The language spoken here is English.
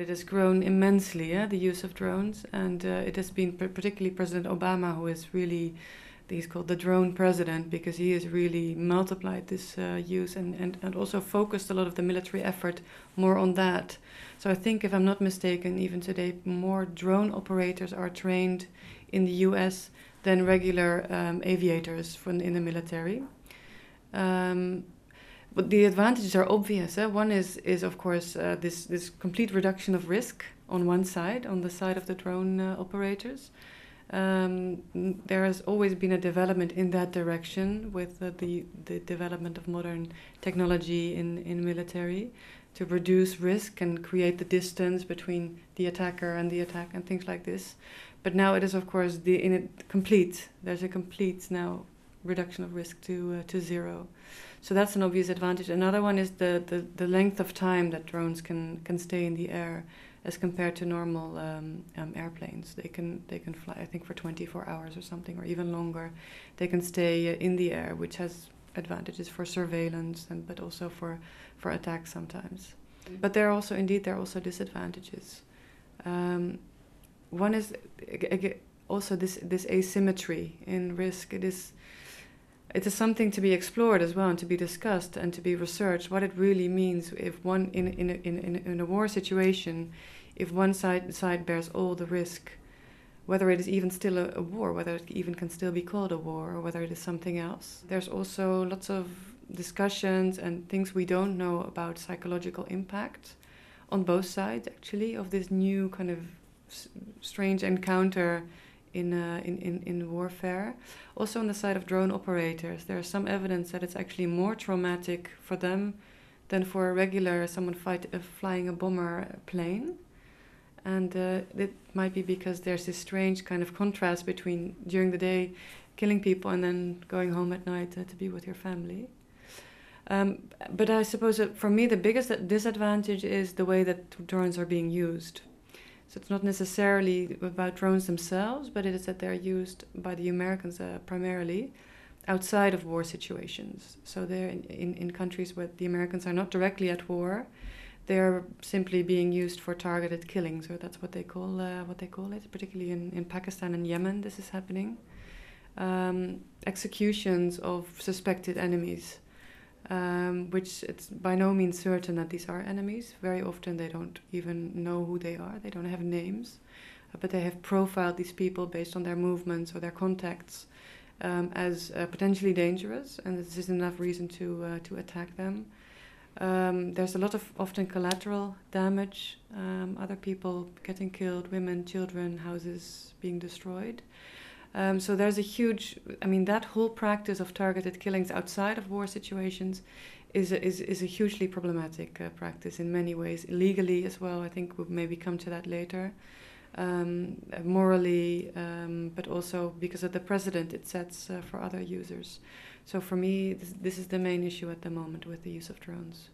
it has grown immensely, the use of drones, and it has been particularly President Obama who is really, he's called the drone president, because he has really multiplied this use and also focused a lot of the military effort more on that. So I think, if I'm not mistaken, even today more drone operators are trained in the US than regular aviators in the military. But the advantages are obvious. One is of course this complete reduction of risk on one side, on the side of the drone operators. There has always been a development in that direction with the development of modern technology in military to reduce risk and create the distance between the attacker and the attack and things like this. But now it is of course there's a complete now reduction of risk to zero. So that's an obvious advantage. Another one is the length of time that drones can stay in the air as compared to normal airplanes. They can fly, I think, for 24 hours or something, or even longer. They can stay in the air, which has advantages for surveillance but also for attacks sometimes. But there are also disadvantages. One is also this asymmetry in risk. It is something to be explored as well and to be discussed and to be researched, what it really means if one in a war situation, if one side bears all the risk, whether it is even still a war, whether it even can still be called a war, or whether it is something else. There's also lots of discussions and things we don't know about psychological impact on both sides, actually, of this new kind of strange encounter in warfare. Also on the side of drone operators, there's some evidence that it's actually more traumatic for them than for a regular someone flying a bomber plane. And it might be because there's this strange kind of contrast between during the day killing people and then going home at night to be with your family. But I suppose that for me the biggest disadvantage is the way that drones are being used. So it's not necessarily about drones themselves, but it is that they're used by the Americans primarily outside of war situations. So they're in countries where the Americans are not directly at war. They're simply being used for targeted killings, or that's what they call it. Particularly in Pakistan and Yemen, this is happening. Executions of suspected enemies. Which it's by no means certain that these are enemies. Very often they don't even know who they are. They don't have names, but they have profiled these people based on their movements or their contacts as potentially dangerous, and this is enough reason to attack them. There's a lot of often collateral damage, other people getting killed, women, children, houses being destroyed. So there's a huge, that whole practice of targeted killings outside of war situations is a hugely problematic practice in many ways, legally as well. I think we'll maybe come to that later. Morally, but also because of the precedent it sets for other users. So for me, this is the main issue at the moment with the use of drones.